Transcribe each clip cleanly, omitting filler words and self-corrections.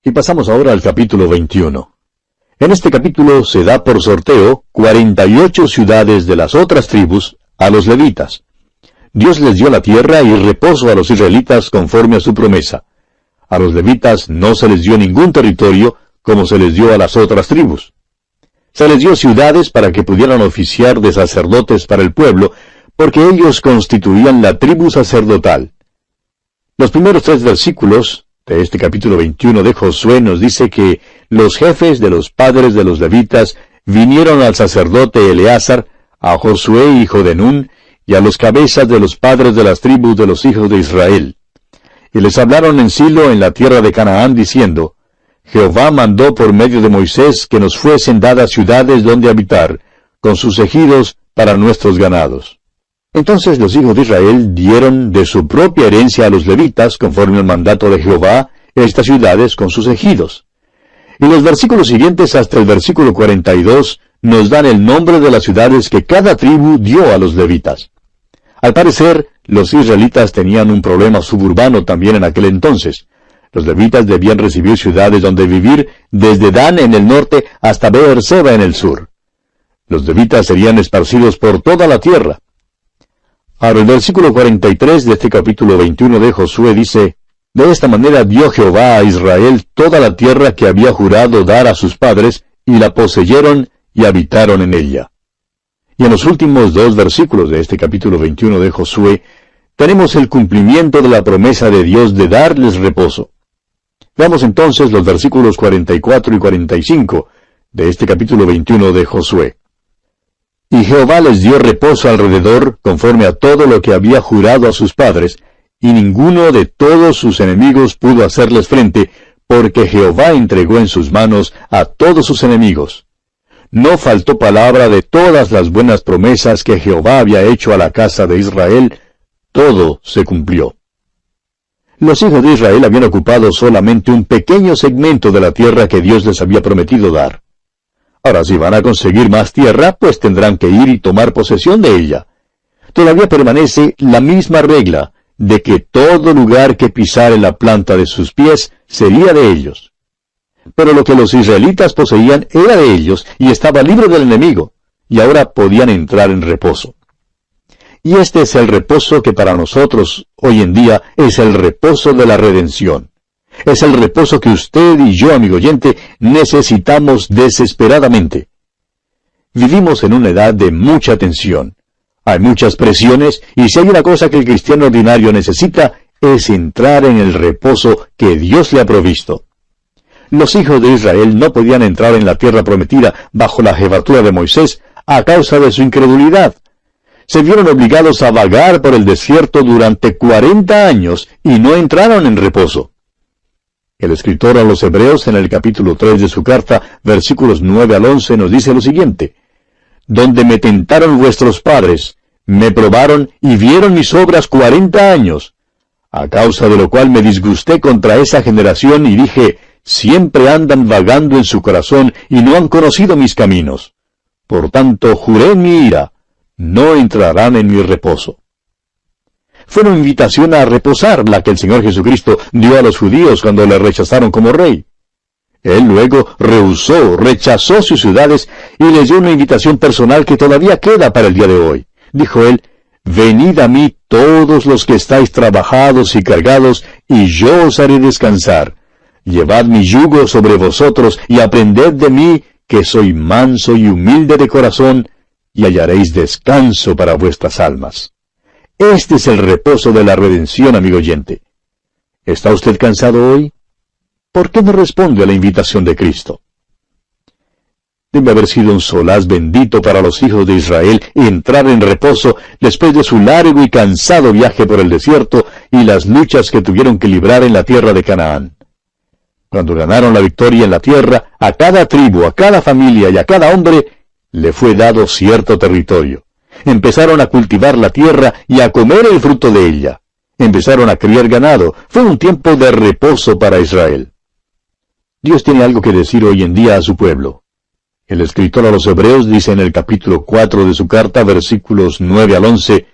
Y pasamos ahora al capítulo 21. En este capítulo se da por sorteo 48 ciudades de las otras tribus a los levitas. Dios les dio la tierra y reposo a los israelitas conforme a su promesa. A los levitas no se les dio ningún territorio como se les dio a las otras tribus. Se les dio ciudades para que pudieran oficiar de sacerdotes para el pueblo, porque ellos constituían la tribu sacerdotal. Los primeros 3 versículos de este capítulo 21 de Josué nos dice que los jefes de los padres de los levitas vinieron al sacerdote Eleazar, a Josué hijo de Nun, y a los cabezas de los padres de las tribus de los hijos de Israel. Y les hablaron en Silo en la tierra de Canaán, diciendo, Jehová mandó por medio de Moisés que nos fuesen dadas ciudades donde habitar, con sus ejidos para nuestros ganados. Entonces los hijos de Israel dieron de su propia herencia a los levitas, conforme al mandato de Jehová, estas ciudades con sus ejidos. Y los versículos siguientes hasta el versículo 42 nos dan el nombre de las ciudades que cada tribu dio a los levitas. Al parecer, los israelitas tenían un problema suburbano también en aquel entonces. Los levitas debían recibir ciudades donde vivir desde Dan en el norte hasta Beerseba en el sur. Los levitas serían esparcidos por toda la tierra. Ahora el versículo 43 de este capítulo 21 de Josué dice, De esta manera dio Jehová a Israel toda la tierra que había jurado dar a sus padres, y la poseyeron y habitaron en ella. Y en los últimos 2 versículos de este capítulo 21 de Josué, tenemos el cumplimiento de la promesa de Dios de darles reposo. Veamos entonces los versículos 44 y 45 de este capítulo 21 de Josué. Y Jehová les dio reposo alrededor, conforme a todo lo que había jurado a sus padres, y ninguno de todos sus enemigos pudo hacerles frente, porque Jehová entregó en sus manos a todos sus enemigos. No faltó palabra de todas las buenas promesas que Jehová había hecho a la casa de Israel, todo se cumplió. Los hijos de Israel habían ocupado solamente un pequeño segmento de la tierra que Dios les había prometido dar. Ahora, si van a conseguir más tierra, pues tendrán que ir y tomar posesión de ella. Todavía permanece la misma regla, de que todo lugar que pisare la planta de sus pies sería de ellos. Pero lo que los israelitas poseían era de ellos y estaba libre del enemigo, y ahora podían entrar en reposo. Y este es el reposo que para nosotros hoy en día es el reposo de la redención. Es el reposo que usted y yo, amigo oyente, necesitamos desesperadamente. Vivimos en una edad de mucha tensión. Hay muchas presiones, y si hay una cosa que el cristiano ordinario necesita, es entrar en el reposo que Dios le ha provisto. Los hijos de Israel no podían entrar en la tierra prometida bajo la jefatura de Moisés a causa de su incredulidad. Se vieron obligados a vagar por el desierto durante 40 años y no entraron en reposo. El escritor a los Hebreos en el capítulo 3 de su carta, versículos 9 al 11, nos dice lo siguiente: Donde me tentaron vuestros padres, me probaron y vieron mis obras 40 años, a causa de lo cual me disgusté contra esa generación y dije, siempre andan vagando en su corazón y no han conocido mis caminos. Por tanto, juré en mi ira, no entrarán en mi reposo. Fue una invitación a reposar la que el Señor Jesucristo dio a los judíos cuando le rechazaron como rey. Él luego rechazó sus ciudades y les dio una invitación personal que todavía queda para el día de hoy. Dijo él, Venid a mí todos los que estáis trabajados y cargados, y yo os haré descansar. Llevad mi yugo sobre vosotros y aprended de mí, que soy manso y humilde de corazón, y hallaréis descanso para vuestras almas. Este es el reposo de la redención, amigo oyente. ¿Está usted cansado hoy? ¿Por qué no responde a la invitación de Cristo? Debe haber sido un solaz bendito para los hijos de Israel entrar en reposo después de su largo y cansado viaje por el desierto y las luchas que tuvieron que librar en la tierra de Canaán. Cuando ganaron la victoria en la tierra, a cada tribu, a cada familia y a cada hombre le fue dado cierto territorio. Empezaron a cultivar la tierra y a comer el fruto de ella. Empezaron a criar ganado. Fue un tiempo de reposo para Israel. Dios tiene algo que decir hoy en día a su pueblo. El escritor a los Hebreos dice en el capítulo 4 de su carta, versículos 9 al 11,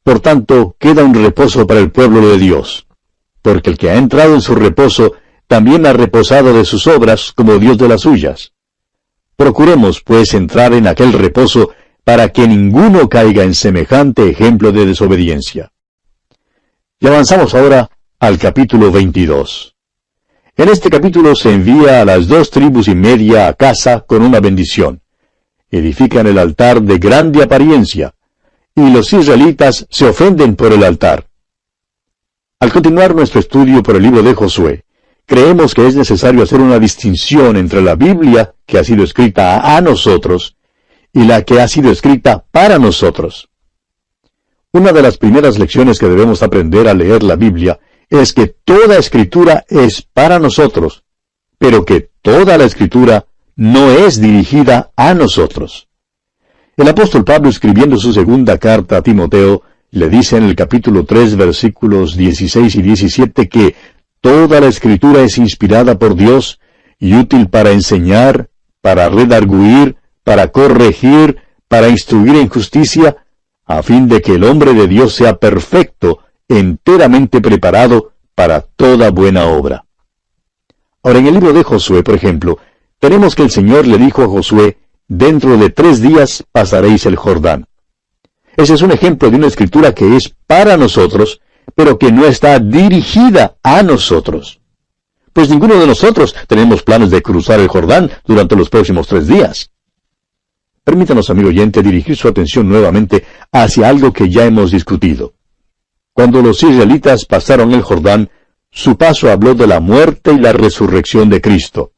Por tanto, queda un reposo para el pueblo de Dios, porque el que ha entrado en su reposo también ha reposado de sus obras como Dios de las suyas. Procuremos, pues, entrar en aquel reposo para que ninguno caiga en semejante ejemplo de desobediencia. Y avanzamos ahora al capítulo 22. En este capítulo se envía a las 2 tribus y media a casa con una bendición. Edifican el altar de grande apariencia, y los israelitas se ofenden por el altar. Al continuar nuestro estudio por el libro de Josué, creemos que es necesario hacer una distinción entre la Biblia, que ha sido escrita a nosotros, y la que ha sido escrita para nosotros. Una de las primeras lecciones que debemos aprender al leer la Biblia es que toda escritura es para nosotros, pero que toda la escritura no es dirigida a nosotros. El apóstol Pablo, escribiendo su segunda carta a Timoteo, le dice en el capítulo 3, versículos 16 y 17 que toda la escritura es inspirada por Dios y útil para enseñar, para redarguir, para corregir, para instruir en justicia, a fin de que el hombre de Dios sea perfecto, enteramente preparado para toda buena obra. Ahora, en el libro de Josué, por ejemplo, tenemos que el Señor le dijo a Josué, dentro de 3 días pasaréis el Jordán. Ese es un ejemplo de una escritura que es para nosotros, pero que no está dirigida a nosotros. Pues ninguno de nosotros tenemos planes de cruzar el Jordán durante los próximos 3 días. Permítanos, amigo oyente, dirigir su atención nuevamente hacia algo que ya hemos discutido. Cuando los israelitas pasaron el Jordán, su paso habló de la muerte y la resurrección de Cristo.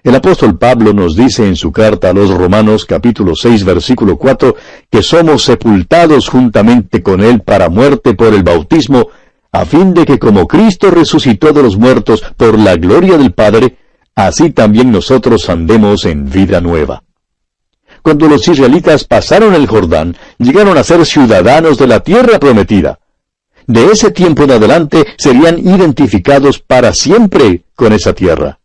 El apóstol Pablo nos dice en su carta a los Romanos, capítulo 6, versículo 4, que somos sepultados juntamente con Él para muerte por el bautismo, a fin de que como Cristo resucitó de los muertos por la gloria del Padre, así también nosotros andemos en vida nueva. Cuando los israelitas pasaron el Jordán, llegaron a ser ciudadanos de la tierra prometida. De ese tiempo en adelante serían identificados para siempre con esa tierra.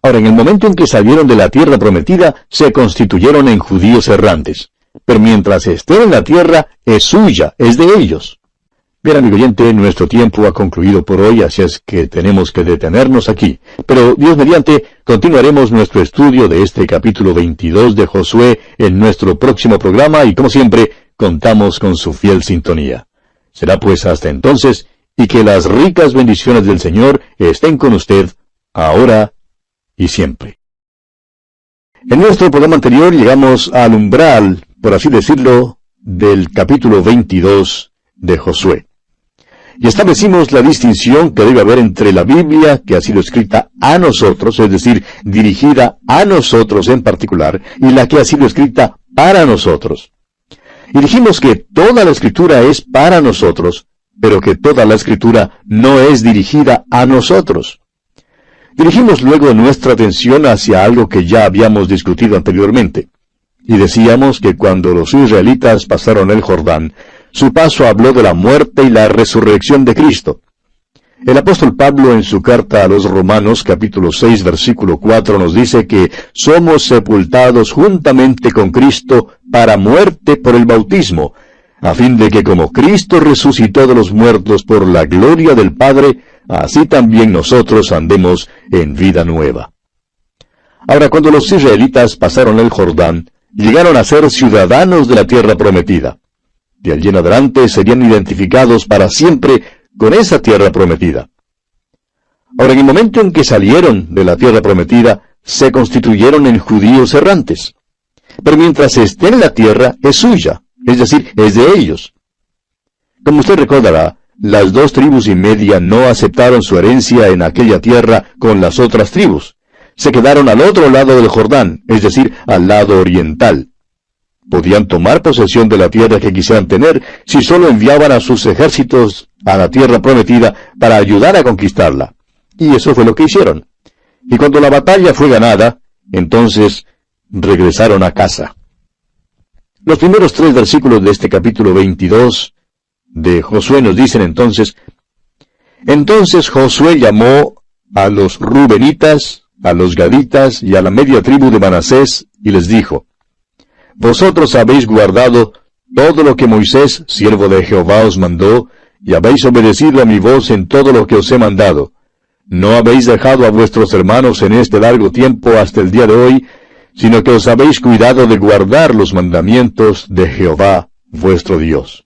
Ahora, en el momento en que salieron de la tierra prometida, se constituyeron en judíos errantes. Pero mientras estén en la tierra, es suya, es de ellos. Bien, amigo oyente, nuestro tiempo ha concluido por hoy, así es que tenemos que detenernos aquí. Pero, Dios mediante, continuaremos nuestro estudio de este capítulo 22 de Josué en nuestro próximo programa y, como siempre, contamos con su fiel sintonía. Será pues hasta entonces, y que las ricas bendiciones del Señor estén con usted, ahora y siempre. En nuestro programa anterior llegamos al umbral, por así decirlo, del capítulo 22 de Josué. Y establecimos la distinción que debe haber entre la Biblia, que ha sido escrita a nosotros, es decir, dirigida a nosotros en particular, y la que ha sido escrita para nosotros. Y dijimos que toda la Escritura es para nosotros, pero que toda la Escritura no es dirigida a nosotros. Dirigimos luego nuestra atención hacia algo que ya habíamos discutido anteriormente. Y decíamos que cuando los israelitas pasaron el Jordán, su paso habló de la muerte y la resurrección de Cristo. El apóstol Pablo en su carta a los Romanos, capítulo 6, versículo 4, nos dice que somos sepultados juntamente con Cristo para muerte por el bautismo, a fin de que como Cristo resucitó de los muertos por la gloria del Padre, así también nosotros andemos en vida nueva. Ahora, cuando los israelitas pasaron el Jordán, llegaron a ser ciudadanos de la tierra prometida. De allí en adelante serían identificados para siempre con esa tierra prometida. Ahora, en el momento en que salieron de la tierra prometida, se constituyeron en judíos errantes. Pero mientras estén en la tierra, es suya, es decir, es de ellos. Como usted recordará, las 2 tribus y media no aceptaron su herencia en aquella tierra con las otras tribus. Se quedaron al otro lado del Jordán, es decir, al lado oriental. Podían tomar posesión de la tierra que quisieran tener si solo enviaban a sus ejércitos a la tierra prometida para ayudar a conquistarla. Y eso fue lo que hicieron. Y cuando la batalla fue ganada, entonces regresaron a casa. Los primeros 3 versículos de este capítulo 22 de Josué nos dicen entonces: Entonces Josué llamó a los rubenitas, a los gaditas y a la media tribu de Manasés, y les dijo: Vosotros habéis guardado todo lo que Moisés, siervo de Jehová, os mandó, y habéis obedecido a mi voz en todo lo que os he mandado. No habéis dejado a vuestros hermanos en este largo tiempo hasta el día de hoy, sino que os habéis cuidado de guardar los mandamientos de Jehová, vuestro Dios.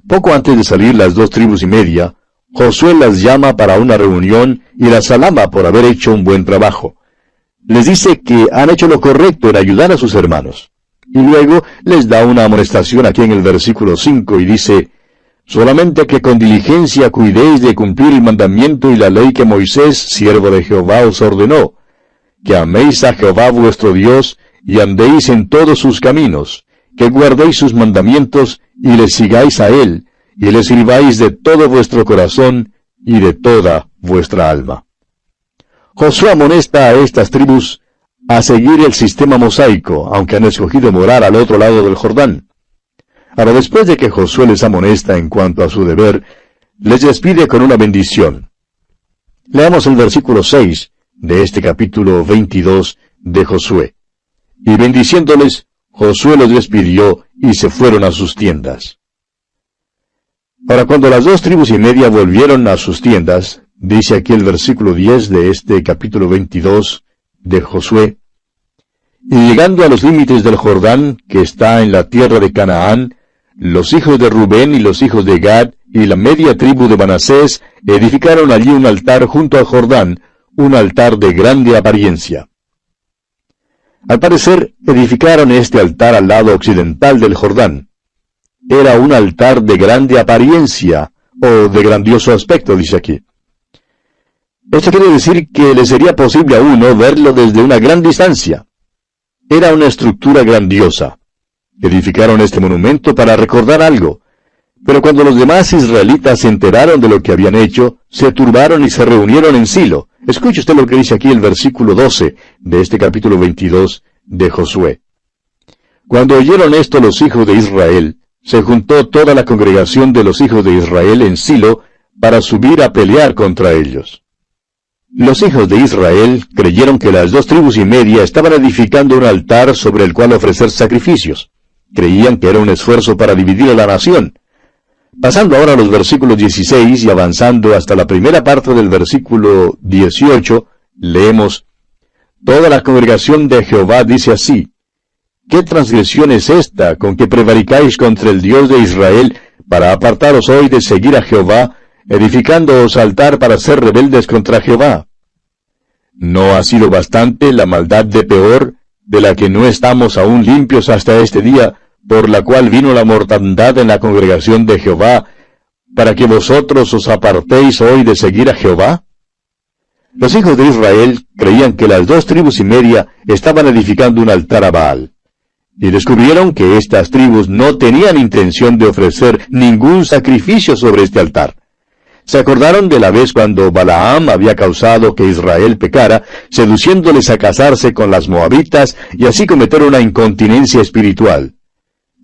Poco antes de salir las 2 tribus y media, Josué las llama para una reunión y las alaba por haber hecho un buen trabajo. Les dice que han hecho lo correcto en ayudar a sus hermanos. Y luego les da una amonestación aquí en el versículo 5 y dice: solamente que con diligencia cuidéis de cumplir el mandamiento y la ley que Moisés, siervo de Jehová, os ordenó, que améis a Jehová vuestro Dios, y andéis en todos sus caminos, que guardéis sus mandamientos, y le sigáis a él, y le sirváis de todo vuestro corazón, y de toda vuestra alma. Josué amonesta a estas tribus a seguir el sistema mosaico, aunque han escogido morar al otro lado del Jordán. Ahora, después de que Josué les amonesta en cuanto a su deber, les despide con una bendición. Leamos el versículo 6 de este capítulo 22 de Josué. Y bendiciéndoles, Josué los despidió y se fueron a sus tiendas. Ahora, cuando las 2 tribus y media volvieron a sus tiendas, dice aquí el versículo 10 de este capítulo 22 de Josué: y llegando a los límites del Jordán, que está en la tierra de Canaán, los hijos de Rubén y los hijos de Gad y la media tribu de Manasés edificaron allí un altar junto al Jordán, un altar de grande apariencia. Al parecer, edificaron este altar al lado occidental del Jordán. Era un altar de grande apariencia, o de grandioso aspecto, dice aquí. Esto quiere decir que le sería posible a uno verlo desde una gran distancia. Era una estructura grandiosa. Edificaron este monumento para recordar algo. Pero cuando los demás israelitas se enteraron de lo que habían hecho, se turbaron y se reunieron en Silo. Escuche usted lo que dice aquí el versículo 12 de este capítulo 22 de Josué. Cuando oyeron esto los hijos de Israel, se juntó toda la congregación de los hijos de Israel en Silo para subir a pelear contra ellos. Los hijos de Israel creyeron que las 2 tribus y media estaban edificando un altar sobre el cual ofrecer sacrificios. Creían que era un esfuerzo para dividir a la nación. Pasando ahora a los versículos 16 y avanzando hasta la primera parte del versículo 18, leemos: toda la congregación de Jehová dice así: ¿qué transgresión es esta con que prevaricáis contra el Dios de Israel para apartaros hoy de seguir a Jehová, edificándoos altar para ser rebeldes contra Jehová? ¿No ha sido bastante la maldad de Peor, de la que no estamos aún limpios hasta este día, por la cual vino la mortandad en la congregación de Jehová, para que vosotros os apartéis hoy de seguir a Jehová? Los hijos de Israel creían que las 2 tribus y media estaban edificando un altar a Baal, y descubrieron que estas tribus no tenían intención de ofrecer ningún sacrificio sobre este altar. Se acordaron de la vez cuando Balaam había causado que Israel pecara, seduciéndoles a casarse con las moabitas y así cometer una incontinencia espiritual.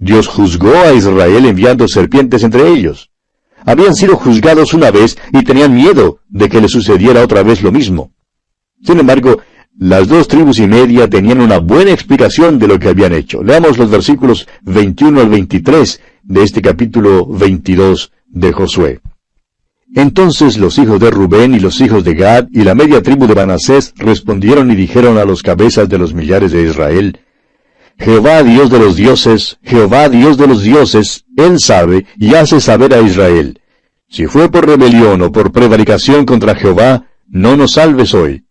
Dios juzgó a Israel enviando serpientes entre ellos. Habían sido juzgados una vez y tenían miedo de que les sucediera otra vez lo mismo. Sin embargo, las 2 tribus y media tenían una buena explicación de lo que habían hecho. Leamos los versículos 21 al 23 de este capítulo 22 de Josué. Entonces los hijos de Rubén y los hijos de Gad y la media tribu de Manasés respondieron y dijeron a los cabezas de los millares de Israel: Jehová Dios de los dioses, Jehová Dios de los dioses, Él sabe y hace saber a Israel. Si fue por rebelión o por prevaricación contra Jehová, no nos salves hoy.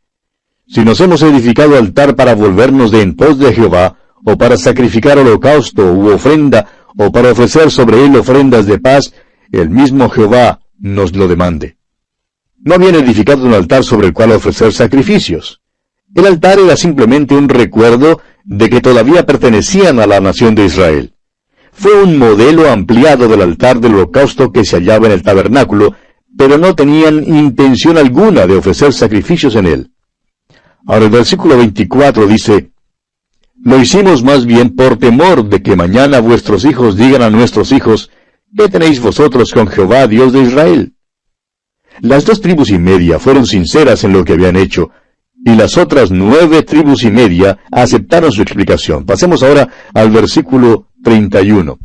Si nos hemos edificado altar para volvernos de en pos de Jehová, o para sacrificar holocausto u ofrenda, o para ofrecer sobre él ofrendas de paz, el mismo Jehová nos lo demande. No habían edificado un altar sobre el cual ofrecer sacrificios. El altar era simplemente un recuerdo de que todavía pertenecían a la nación de Israel. Fue un modelo ampliado del altar del holocausto que se hallaba en el tabernáculo, pero no tenían intención alguna de ofrecer sacrificios en él. Ahora el versículo 24 dice: Lo hicimos más bien por temor de que mañana vuestros hijos digan a nuestros hijos: ¿qué tenéis vosotros con Jehová, Dios de Israel? Las 2 tribus y media fueron sinceras en lo que habían hecho, y las otras 9 tribus y media aceptaron su explicación. Pasemos ahora al versículo 31.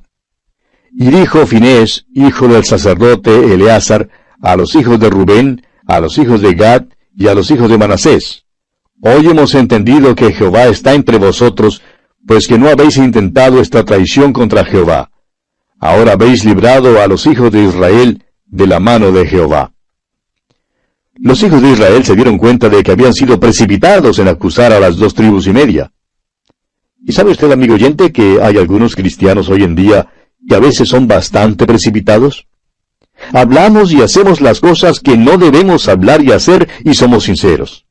Y dijo Finés, hijo del sacerdote Eleazar, a los hijos de Rubén, a los hijos de Gad y a los hijos de Manasés: Hoy hemos entendido que Jehová está entre vosotros, pues que no habéis intentado esta traición contra Jehová. Ahora habéis librado a los hijos de Israel de la mano de Jehová. Los hijos de Israel se dieron cuenta de que habían sido precipitados en acusar a las 2 tribus y media. ¿Y sabe usted, amigo oyente, que hay algunos cristianos hoy en día que a veces son bastante precipitados? Hablamos y hacemos las cosas que no debemos hablar y hacer, y somos sinceros.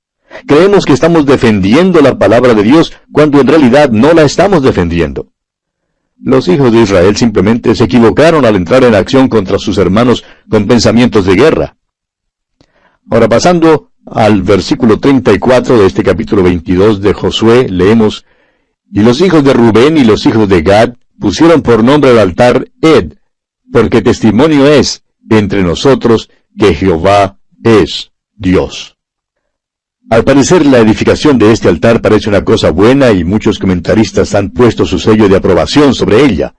Creemos que estamos defendiendo la palabra de Dios cuando en realidad no la estamos defendiendo. Los hijos de Israel simplemente se equivocaron al entrar en acción contra sus hermanos con pensamientos de guerra. Ahora, pasando al versículo 34 de este capítulo 22 de Josué, leemos: Y los hijos de Rubén y los hijos de Gad pusieron por nombre al altar Ed, porque testimonio es entre nosotros que Jehová es Dios. Al parecer, la edificación de este altar parece una cosa buena y muchos comentaristas han puesto su sello de aprobación sobre ella.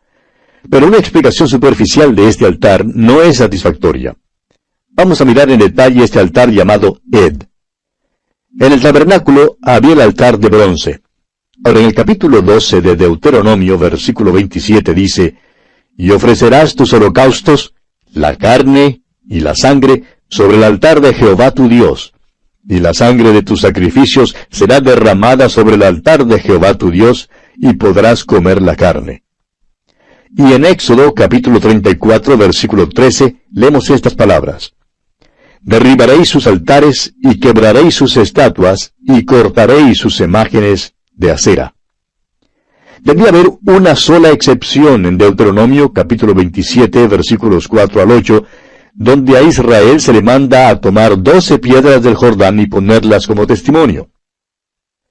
Pero una explicación superficial de este altar no es satisfactoria. Vamos a mirar en detalle este altar llamado Ed. En el tabernáculo había el altar de bronce. Ahora, en el capítulo 12 de Deuteronomio, versículo 27, dice: Y ofrecerás tus holocaustos, la carne y la sangre, sobre el altar de Jehová tu Dios. Y la sangre de tus sacrificios será derramada sobre el altar de Jehová tu Dios, y podrás comer la carne. Y en Éxodo, capítulo 34, versículo 13, leemos estas palabras: Derribaréis sus altares, y quebraréis sus estatuas, y cortaréis sus imágenes de acera. Debía haber una sola excepción en Deuteronomio, capítulo 27, versículos 4 al 8, donde a Israel se le manda a tomar 12 piedras del Jordán y ponerlas como testimonio.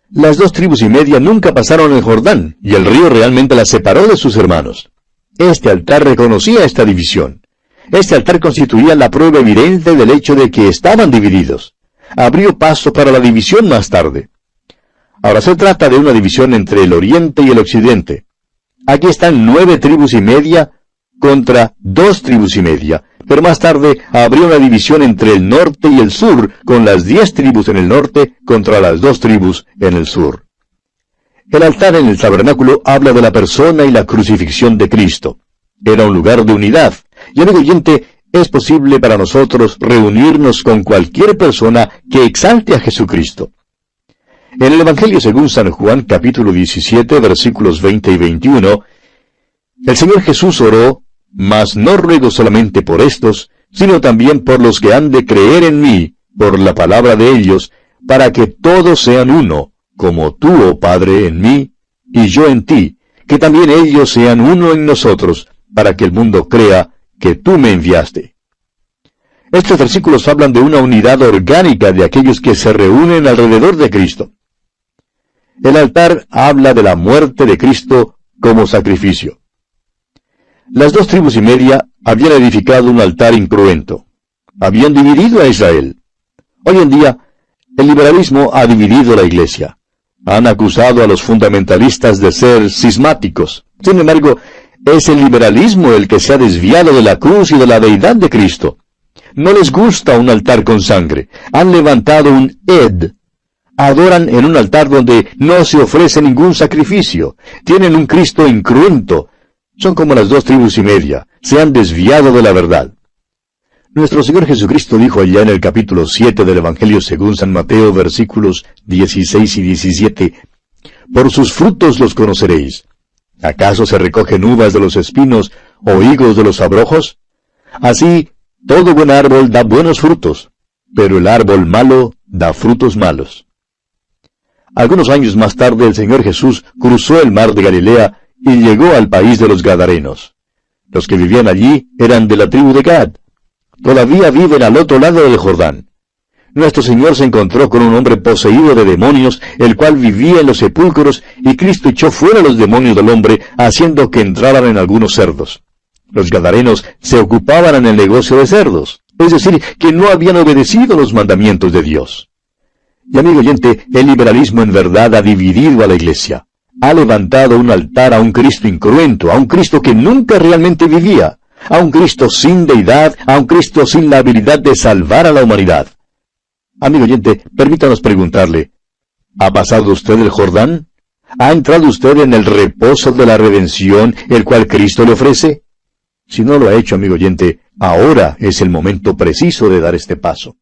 Las 2 tribus y media nunca pasaron el Jordán, y el río realmente las separó de sus hermanos. Este altar reconocía esta división. Este altar constituía la prueba evidente del hecho de que estaban divididos. Abrió paso para la división más tarde. Ahora se trata de una división entre el oriente y el occidente. Aquí están 9 tribus y media contra 2 tribus y media, pero más tarde habría una división entre el norte y el sur, con las 10 tribus en el norte contra las 2 tribus en el sur. El altar en el tabernáculo habla de la persona y la crucifixión de Cristo. Era un lugar de unidad. Y, amigo oyente, es posible para nosotros reunirnos con cualquier persona que exalte a Jesucristo. En el Evangelio según San Juan, capítulo 17, versículos 20 y 21, el Señor Jesús oró: Mas no ruego solamente por estos, sino también por los que han de creer en mí, por la palabra de ellos, para que todos sean uno, como tú, oh Padre, en mí, y yo en ti, que también ellos sean uno en nosotros, para que el mundo crea que tú me enviaste. Estos versículos hablan de una unidad orgánica de aquellos que se reúnen alrededor de Cristo. El altar habla de la muerte de Cristo como sacrificio. Las 2 tribus y media habían edificado un altar incruento. Habían dividido a Israel. Hoy en día, el liberalismo ha dividido la iglesia. Han acusado a los fundamentalistas de ser cismáticos. Sin embargo, es el liberalismo el que se ha desviado de la cruz y de la deidad de Cristo. No les gusta un altar con sangre. Han levantado un Ed. Adoran en un altar donde no se ofrece ningún sacrificio. Tienen un Cristo incruento. Son como las 2 tribus y media. Se han desviado de la verdad. Nuestro Señor Jesucristo dijo allá en el capítulo 7 del Evangelio según San Mateo, versículos 16 y 17, Por sus frutos los conoceréis. ¿Acaso se recogen uvas de los espinos o higos de los abrojos? Así, todo buen árbol da buenos frutos, pero el árbol malo da frutos malos. Algunos años más tarde el Señor Jesús cruzó el mar de Galilea y llegó al país de los Gadarenos. Los que vivían allí eran de la tribu de Gad. Todavía viven al otro lado del Jordán. Nuestro Señor se encontró con un hombre poseído de demonios, el cual vivía en los sepulcros, y Cristo echó fuera los demonios del hombre, haciendo que entraran en algunos cerdos. Los gadarenos se ocupaban en el negocio de cerdos, es decir, que no habían obedecido los mandamientos de Dios. Y amigo oyente, el liberalismo en verdad ha dividido a la iglesia. Ha levantado un altar a un Cristo incruento, a un Cristo que nunca realmente vivía, a un Cristo sin deidad, a un Cristo sin la habilidad de salvar a la humanidad. Amigo oyente, permítanos preguntarle, ¿ha pasado usted el Jordán? ¿Ha entrado usted en el reposo de la redención, el cual Cristo le ofrece? Si no lo ha hecho, amigo oyente, ahora es el momento preciso de dar este paso.